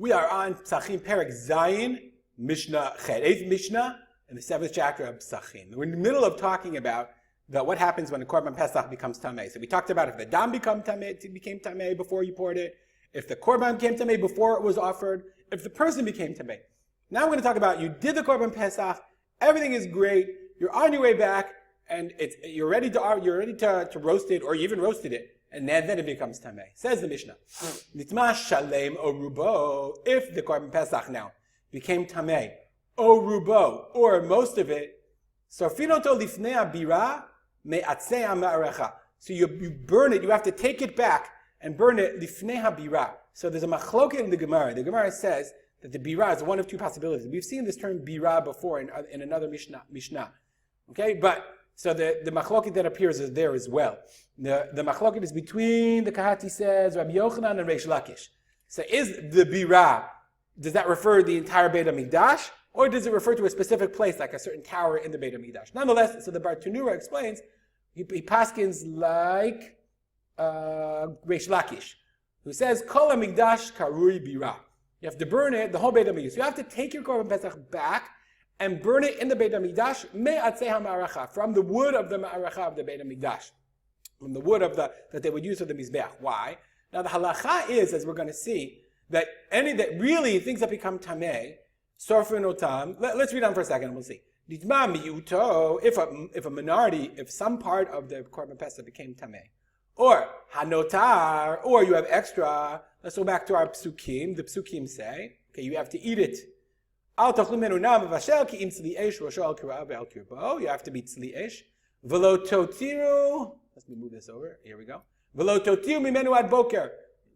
We are on Pesachim Perek Zayin, Mishnah Chet, 8th Mishnah, in the 7th chapter of Pesachim. We're in the middle of talking about what happens when the Korban Pesach becomes tamei. So we talked about if the dam became tamei before you poured it, if the Korban became tamei before it was offered, if the person became tamei. Now we're going to talk about you did the Korban Pesach, everything is great, you're on your way back, and you're ready to roast it, or you even roasted it. And then it becomes tamei. Says the Mishnah, Nitma shalem o rubo, if the Korban Pesach now became tamei, o rubo, or most of it, sorfinoto lifnei abira me'atzei ha'ma'arecha. So you burn it, you have to take it back and burn it lifnei habira. So there's a machloket in the Gemara. The Gemara says that the bira is one of two possibilities. We've seen this term bira before in another Mishnah. Okay, but so the machloket that appears is there as well. The machloket is between the Kahati says Rabbi Yochanan and Reish Lakish. So is the bira, does that refer to the entire Beit HaMikdash, or does it refer to a specific place, like a certain tower in the Beit HaMikdash? Nonetheless, so the Bar Tanura explains, he paskins like Reish Lakish, who says Kol HaMikdash karui bira. You have to burn it, the whole Beit HaMikdash. So you have to take your Korban Pesach back and burn it in the Beit HaMikdash me'atzei ha'ma'aracha, from the wood of the ma'aracha of the Beit HaMikdash, from the wood of that they would use for the mizbeach. Why? Now the halacha is, as we're going to see, that really things that become tamei, sorfin otam. Let's read on for a second and we'll see. Nitma miuto, if a minority, if some part of the Korban Pesach became tamei, or hanotar, or you have extra. Let's go back to our psukim. The psukim say, okay, you have to eat it. You have to be tzli esh. V'lo totiru. Let me move this over. Here we go. V'lo totiru mimenu ad boker.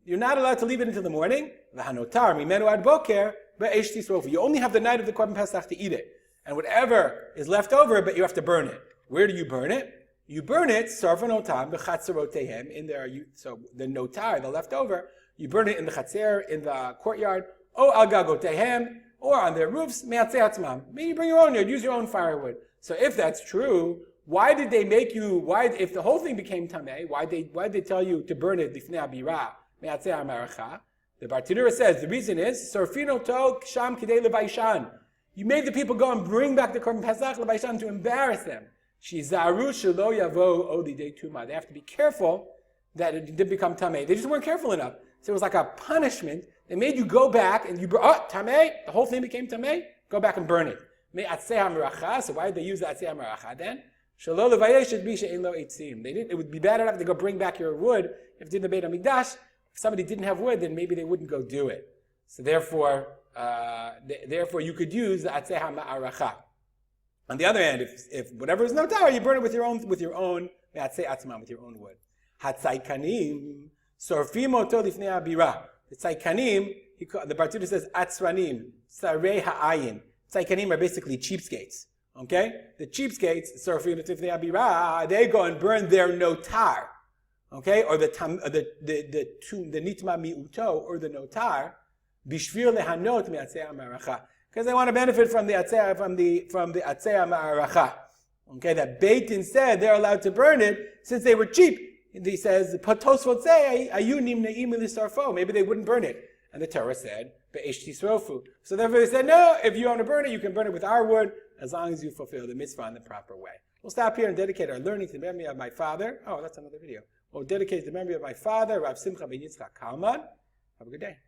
You're not allowed to leave it until the morning. V'hanotar mimenu ad boker be'esh tisrofu. You only have the night of the Korban Pesach to eat it, and whatever is left over, but you have to burn it. Where do you burn it? You burn it sarvan otam b'chatzeroteihem in there. So the notar, the leftover, you burn it in the chatzer, in the courtyard. O al gagotehem, or on their roofs, me'atzei atzmam. Maybe you bring your own, use your own firewood. So if that's true, why did they make you, if the whole thing became tamei, why did they tell you to burn it lifnei abira, me'atzei ha'maracha? The Bar Tanura says, the reason is, sorfino to ksham kidei levaishan. You made the people go and bring back the Korban Pesach levaishan to embarrass them. Shizaru shelo yavo odidei tuma. They have to be careful that it didn't become tamei. They just weren't careful enough. So it was like a punishment. They made you go back and tamei, the whole thing became tamei, go back and burn it. Me'atzei ha'maracha, so why did they use the atzei ha'maracha then? Shelo levayesh bi she'en lo eitzim. It would be bad enough to go bring back your wood if it did the Beit HaMikdash. If somebody didn't have wood, then maybe they wouldn't go do it. So therefore you could use the atzei ha'maracha. On the other hand, if whatever is no tower, you burn it with your own me'atzei atzmam, with your own wood. Hatzaikanim sorfim oto lifnei abira. The Tzaikanim, the Bar Tanura says, Atzranim, Sarei Ha'ayin. Tzaikanim are basically cheapskates. Okay? The cheapskates, Sarfim Tifnei Abira, they go and burn their notar. Okay? Or the Nitma Mi'uto, or the notar, Bishvir Lehanot Me'atzei HaMa'aracha. Because they want to benefit from the Atzei HaMa'aracha. Okay? That Beit Din said they're allowed to burn it since they were cheap. He says, Tosfot say, maybe they wouldn't burn it. And the Torah said, Be'esh tisrofu. So therefore they said, no, if you want to burn it, you can burn it with our wood, as long as you fulfill the mitzvah in the proper way. We'll stop here and dedicate our learning to the memory of my father. Oh, that's another video. We'll dedicate to the memory of my father, Rav Simcha ben Yitzchak Kalman. Have a good day.